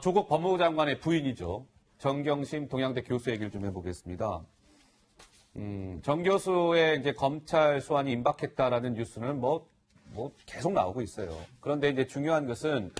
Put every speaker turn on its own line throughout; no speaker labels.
조국 법무부 장관의 부인이죠. 정경심 동양대 교수 얘기를 좀 해보겠습니다. 정 교수의 이제 검찰 소환이 임박했다라는 뉴스는 뭐 계속 나오고 있어요. 그런데 이제 중요한 것은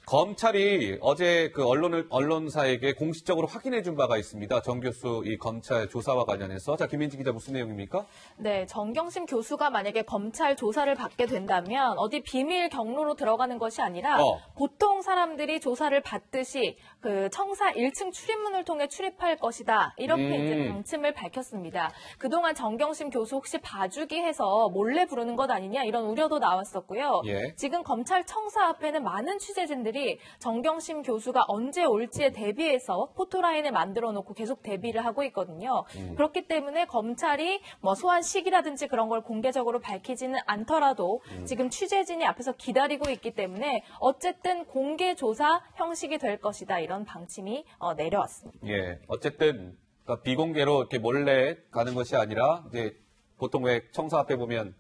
검찰이 어제 그 언론사에게 공식적으로 확인해 준 바가 있습니다. 정 교수 이 검찰 조사와 관련해서. 자, 김민지 기자 무슨 내용입니까?
네, 정경심 교수가 만약에 검찰 조사를 받게 된다면 어디 비밀 경로로 들어가는 것이 아니라 보통 사람들이 조사를 받듯이 그 청사 1층 출입문을 통해 출입할 것이다. 이렇게 이제 방침을 밝혔습니다. 그동안 정경심 교수 혹시 봐주기 해서 몰래 부르는 것 아니냐 이런 우려도 나왔었고요.
예.
지금 검찰 청사 앞에는 많은 취재진들이 정경심 교수가 언제 올지에 대비해서 포토라인을 만들어 놓고 계속 대비를 하고 있거든요. 그렇기 때문에 검찰이 뭐 소환 시기라든지 그런 걸 공개적으로 밝히지는 않더라도 지금 취재진이 앞에서 기다리고 있기 때문에 어쨌든 공개 조사 형식이 될 것이다. 이런 방침이 내려왔습니다.
예, 어쨌든 그러니까 비공개로 이렇게 몰래 가는 것이 아니라 이제 보통 왜 청사 앞에 보면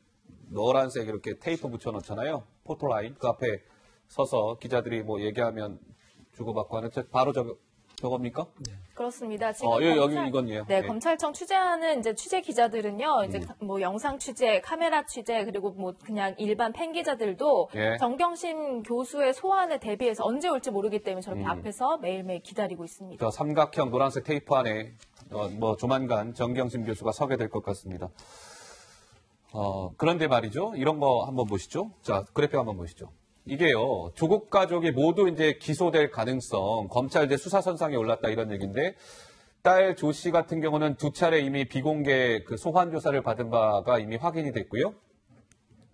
노란색 이렇게 테이프 붙여놓잖아요. 포토라인 그 앞에 서서 기자들이 뭐 얘기하면 주고받고 하는 바로 저겁니까?
네. 그렇습니다. 지금
여기 이건요.
네, 검찰청 취재하는 이제 취재 기자들은요, 이제 뭐 영상 취재, 카메라 취재, 그리고 뭐 그냥 일반 팬 기자들도 정경심 교수의 소환에 대비해서 언제 올지 모르기 때문에 저렇게 앞에서 매일매일 기다리고 있습니다.
저 삼각형 노란색 테이프 안에 뭐 조만간 정경심 교수가 서게 될 것 같습니다. 그런데 말이죠. 이런 거 한번 보시죠. 자, 그래픽 한번 보시죠. 이게요, 조국 가족이 모두 이제 기소될 가능성, 검찰대 수사선상에 올랐다 이런 얘기인데, 딸 조 씨 같은 경우는 2차례 이미 비공개 그 소환 조사를 받은 바가 이미 확인이 됐고요.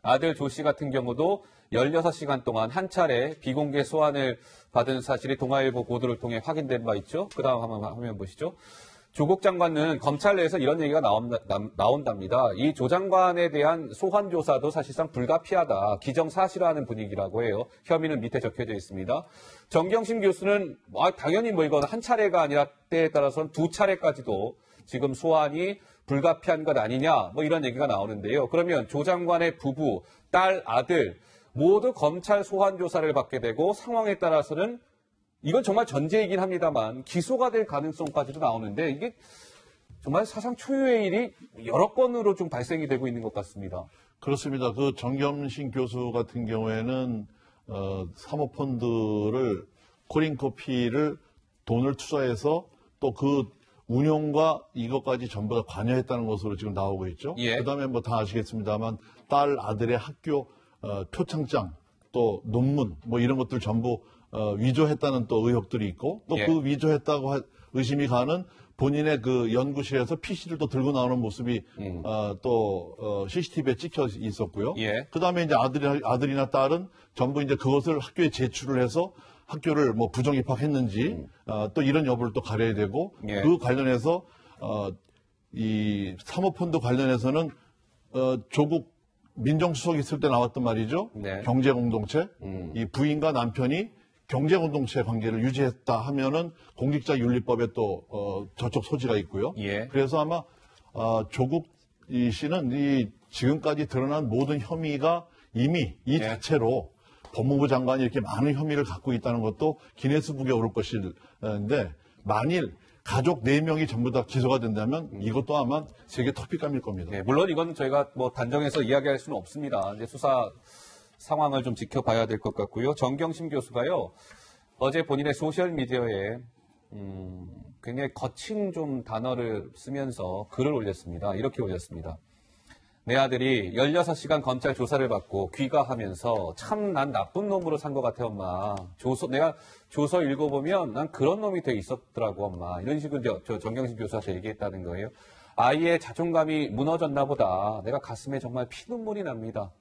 아들 조 씨 같은 경우도 16시간 동안 한 차례 비공개 소환을 받은 사실이 동아일보 보도를 통해 확인된 바 있죠. 그 다음 한번 화면 보시죠. 조국 장관은 검찰 내에서 이런 얘기가 나온답니다. 이 조 장관에 대한 소환 조사도 사실상 불가피하다. 기정사실화하는 분위기라고 해요. 혐의는 밑에 적혀져 있습니다. 정경심 교수는 당연히 뭐 이건 한 차례가 아니라 때에 따라서는 2차례까지도 지금 소환이 불가피한 것 아니냐 뭐 이런 얘기가 나오는데요. 그러면 조 장관의 부부, 딸, 아들 모두 검찰 소환 조사를 받게 되고 상황에 따라서는 이건 정말 전제이긴 합니다만 기소가 될 가능성까지도 나오는데 이게 정말 사상 초유의 일이 여러 건으로 좀 발생이 되고 있는 것 같습니다.
그렇습니다. 그 정경심 교수 같은 경우에는 사모펀드를 코링커피를 돈을 투자해서 또 그 운용과 이것까지 전부 다 관여했다는 것으로 지금 나오고 있죠.
예.
그다음에 뭐 다 아시겠습니다만 딸 아들의 학교 표창장 또 논문 뭐 이런 것들 전부 위조했다는 또 의혹들이 있고 또 그 위조했다고 의심이 가는 본인의 그 연구실에서 PC를 또 들고 나오는 모습이 또 CCTV에 찍혀 있었고요. 그 다음에 이제 아들이나 딸은 전부 이제 그것을 학교에 제출을 해서 학교를 뭐 부정 입학했는지 또 이런 여부를 또 가려야 되고 그 관련해서 이 사모펀드 관련해서는 조국 민정수석 있을 때 나왔던 말이죠. 경제공동체. 이 부인과 남편이 경제공동체 관계를 유지했다 하면은 공직자윤리법에 또 저촉 소지가 있고요. 그래서 아마 조국 이 씨는 이 지금까지 드러난 모든 혐의가 이미 이 자체로 법무부 장관이 이렇게 많은 혐의를 갖고 있다는 것도 기네스북에 오를 것인데 만일 가족 4명이 전부 다 기소가 된다면 이것도 아마 세계 토픽감일 겁니다.
물론 이건 저희가 뭐 단정해서 이야기할 수는 없습니다. 이제 수사 상황을 좀 지켜봐야 될 것 같고요. 정경심 교수가요, 어제 본인의 소셜미디어에 굉장히 거친 좀 단어를 쓰면서 글을 올렸습니다. 이렇게 올렸습니다. 내 아들이 16시간 검찰 조사를 받고 귀가하면서 참 난 나쁜 놈으로 산 것 같아, 엄마. 내가 조서 읽어보면 난 그런 놈이 돼 있었더라고, 엄마. 이런 식으로 저 정경심 교수한테 얘기했다는 거예요. 아이의 자존감이 무너졌나 보다. 내가 가슴에 정말 피눈물이 납니다.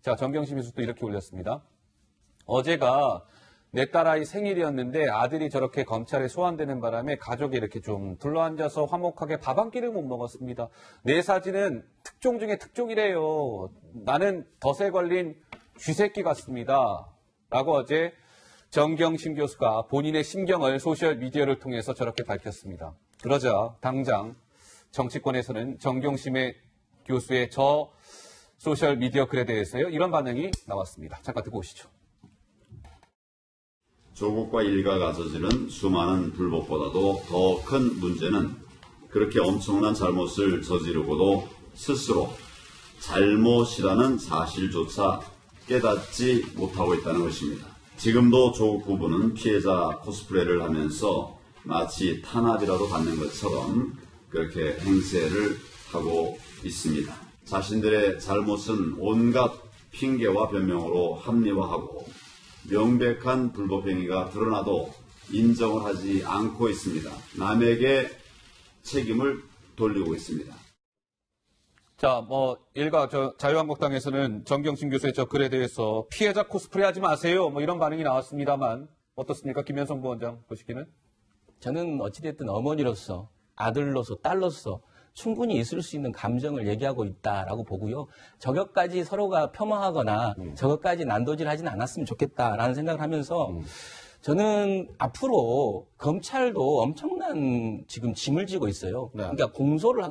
자, 정경심 교수도 이렇게 올렸습니다. 어제가 내 딸아이 생일이었는데 아들이 저렇게 검찰에 소환되는 바람에 가족이 이렇게 좀 둘러앉아서 화목하게 밥 한 끼를 못 먹었습니다. 내 사진은 특종 중에 특종이래요. 나는 덫에 걸린 쥐새끼 같습니다. 라고 어제 정경심 교수가 본인의 심경을 소셜미디어를 통해서 저렇게 밝혔습니다. 그러자 당장 정치권에서는 정경심의 교수의 저 소셜미디어 글에 대해서요, 이런 반응이 나왔습니다. 잠깐 듣고 오시죠.
조국과 일가가 저지른 수많은 불법보다도 더 큰 문제는 그렇게 엄청난 잘못을 저지르고도 스스로 잘못이라는 사실조차 깨닫지 못하고 있다는 것입니다. 지금도 조국 후보는 피해자 코스프레를 하면서 마치 탄압이라도 받는 것처럼 그렇게 행세를 하고 있습니다. 자신들의 잘못은 온갖 핑계와 변명으로 합리화하고 명백한 불법행위가 드러나도 인정을 하지 않고 있습니다. 남에게 책임을 돌리고 있습니다.
자, 일가 자유한국당에서는 정경심 교수의 저 글에 대해서 피해자 코스프레 하지 마세요. 이런 반응이 나왔습니다만 어떻습니까? 김현성 부원장 보시기는?
저는 어찌됐든 어머니로서 아들로서 딸로서 충분히 있을 수 있는 감정을 얘기하고 있다라고 보고요. 저것까지 서로가 폄하하거나 저것까지 난도질하지는 않았으면 좋겠다라는 생각을 하면서 저는 앞으로 검찰도 엄청난 지금 짐을 지고 있어요.
네.
그러니까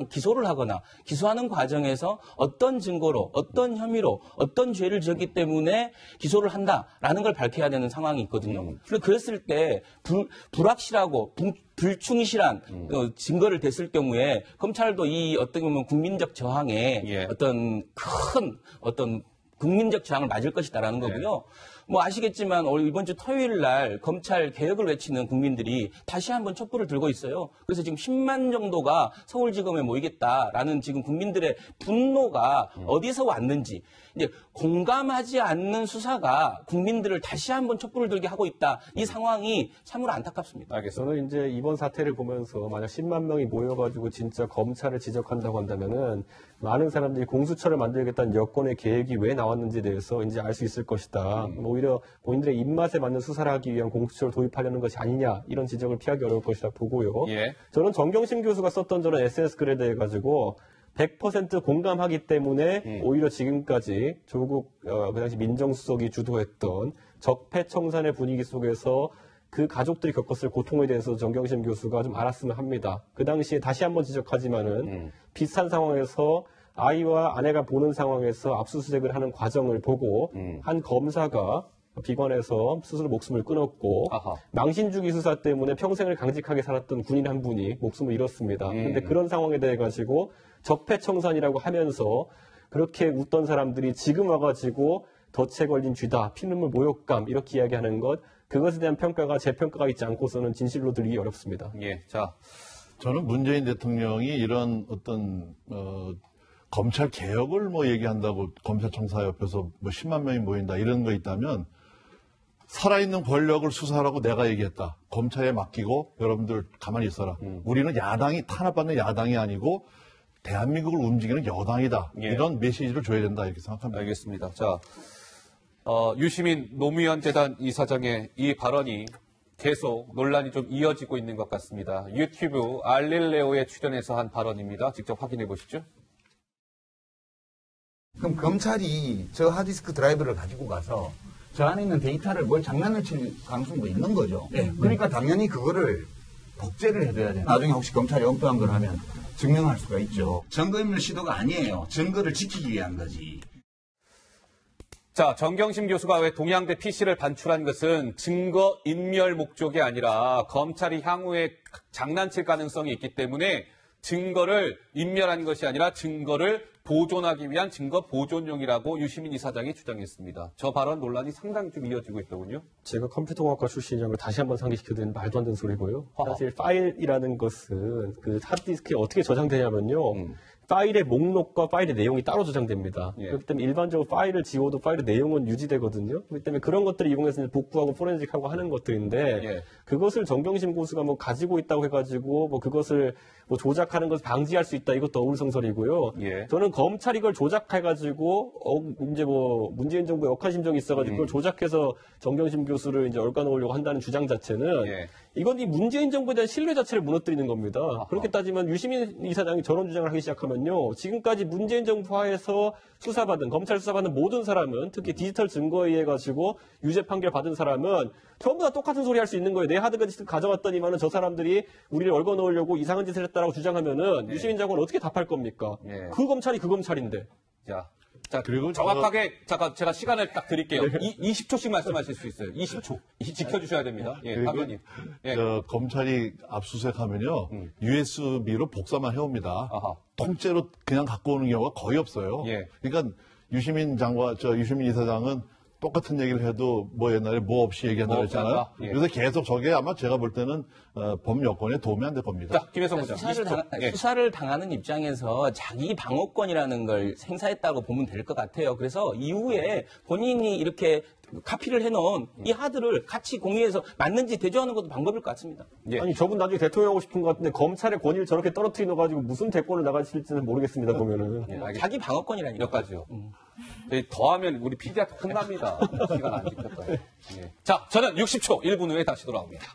기소를 하거나 기소하는 과정에서 어떤 증거로, 어떤 혐의로, 어떤 죄를 지었기 때문에 기소를 한다라는 걸 밝혀야 되는 상황이 있거든요. 그랬을 때 불확실하고 불충실한 증거를 댔을 경우에 검찰도 이 어떻게 보면 국민적 저항에
예.
어떤 큰 국민적 저항을 맞을 것이다라는 거고요. 아시겠지만 이번 주 토요일 날 검찰 개혁을 외치는 국민들이 다시 한번 촛불을 들고 있어요. 그래서 지금 10만 정도가 서울지검에 모이겠다라는 지금 국민들의 분노가 어디서 왔는지 이제 공감하지 않는 수사가 국민들을 다시 한번 촛불을 들게 하고 있다. 이 상황이 참으로 안타깝습니다.
알겠습니다.
저는 이제 이번 사태를 보면서 만약 10만 명이 모여가지고 진짜 검찰을 지적한다고 한다면은 많은 사람들이 공수처를 만들겠다는 여권의 계획이 왜 나왔는지에 대해서 이제 알 수 있을 것이다. 오히려 본인들의 입맛에 맞는 수사를 하기 위한 공수처를 도입하려는 것이 아니냐 이런 지적을 피하기 어려울 것이다 보고요.
예.
저는 정경심 교수가 썼던 저런 SNS 글에 대해 가지고 100% 공감하기 때문에 오히려 지금까지 조국 그 당시 민정수석이 주도했던 적폐청산의 분위기 속에서 그 가족들이 겪었을 고통에 대해서 정경심 교수가 좀 알았으면 합니다. 그 당시에 다시 한번 지적하지만은 비슷한 상황에서 아이와 아내가 보는 상황에서 압수수색을 하는 과정을 보고 한 검사가 비관해서 스스로 목숨을 끊었고
아하.
망신주기 수사 때문에 평생을 강직하게 살았던 군인 한 분이 목숨을 잃었습니다. 그런데 그런 상황에 대해 가지고 적폐청산이라고 하면서 그렇게 웃던 사람들이 지금 와가지고 덫에 걸린 쥐다, 피눈물 모욕감 이렇게 이야기하는 것 그것에 대한 평가가 제 평가가 있지 않고서는 진실로 들리기 어렵습니다.
예. 자,
저는 문재인 대통령이 이런 어떤 검찰 개혁을 얘기한다고 검찰청사 옆에서 10만 명이 모인다 이런 거 있다면 살아있는 권력을 수사하라고 내가 얘기했다. 검찰에 맡기고 여러분들 가만히 있어라. 우리는 야당이 탄압받는 야당이 아니고 대한민국을 움직이는 여당이다.
예.
이런 메시지를 줘야 된다 이렇게 생각합니다.
알겠습니다. 자, 유시민 노무현 재단 이사장의 이 발언이 계속 논란이 좀 이어지고 있는 것 같습니다. 유튜브 알릴레오에 출연해서 한 발언입니다. 직접 확인해 보시죠.
그럼 검찰이 저 하드디스크 드라이브를 가지고 가서 저 안에 있는 데이터를 뭘 장난을 칠 가능성도 있는 거죠. 그러니까 당연히 그거를 복제를 해줘야 돼요. 나중에 혹시 검찰이 엉뚱한 걸 하면 증명할 수가 있죠. 증거인멸 시도가 아니에요. 증거를 지키기 위한 거지.
자, 정경심 교수가 왜 동양대 PC를 반출한 것은 증거 인멸 목적이 아니라 검찰이 향후에 장난칠 가능성이 있기 때문에 증거를 인멸한 것이 아니라 증거를 보존하기 위한 증거 보존용이라고 유시민 이사장이 주장했습니다. 저 발언 논란이 상당히 좀 이어지고 있더군요.
제가 컴퓨터공학과 출신이라는 걸 다시 한번 상기시켜드리는 말도 안 되는 소리고요.
허허.
사실 파일이라는 것은 그 하드디스크에 어떻게 저장되냐면요. 파일의 목록과 파일의 내용이 따로 저장됩니다.
예.
그렇기 때문에 일반적으로 파일을 지워도 파일의 내용은 유지되거든요. 그렇기 때문에 그런 것들을 이용해서 이제 복구하고 포렌식하고 하는 것들인데
예.
그것을 정경심 교수가 가지고 있다고 해가지고 그것을 조작하는 것을 방지할 수 있다 이것도 어불성설이고요.
예.
저는 검찰이 이걸 조작해가지고 이제 문재인 정부의 억한 심정이 있어가지고 그걸 조작해서 정경심 교수를 이제 얽어놓으려고 한다는 주장 자체는
예.
이건 이 문재인 정부에 대한 신뢰 자체를 무너뜨리는 겁니다. 그렇게 따지면 유시민 이사장이 저런 주장을 하기 시작하면요. 지금까지 문재인 정부 하에서 검찰 수사받는 모든 사람은 특히 디지털 증거에 의해 가지고 유죄 판결 받은 사람은 전부 다 똑같은 소리 할 수 있는 거예요. 내 하드디스크 가져왔더니만은 저 사람들이 우리를 얽어놓으려고 이상한 짓을 했다라고 주장하면은 유시민 장관은 어떻게 답할 겁니까?
예.
그 검찰이 그 검찰인데.
자, 자,
그리고
정확하게 잠깐 제가 시간을 딱 드릴게요. 20초씩 말씀하실 수 있어요. 20초. 지켜주셔야 됩니다. 예,
그리고
박 의원님. 예.
검찰이 압수수색하면요 USB로 복사만 해옵니다.
아하.
통째로 그냥 갖고 오는 경우가 거의 없어요.
예.
그러니까 유시민 이사장은 똑같은 얘기를 해도 뭐 옛날에 뭐 없이 얘기한다고
뭐
했잖아요.
없다. 예.
그래서 계속 저게 아마 제가 볼 때는 법 여건에 도움이 안 될 겁니다.
자, 김혜성 부장. 20초. 예.
수사를 당하는 입장에서 자기 방어권이라는 걸 행사했다고 보면 될 것 같아요. 그래서 이후에 본인이 이렇게 카피를 해놓은 이 하드를 같이 공유해서 맞는지 대조하는 것도 방법일 것 같습니다.
예.
아니 저분 나중에 대통령 하고 싶은 것 같은데 검찰의 권위를 저렇게 떨어뜨려 놓아가지고 무슨 대권을 나가실지는 모르겠습니다 보면은.
예, 알겠습니다.
자기 방어권이라니까.
몇 가지요. 더하면 우리 PD한테 혼납니다. 시간 안 지켰다. 예. 자, 저는 60초 1분 후에 다시 돌아옵니다.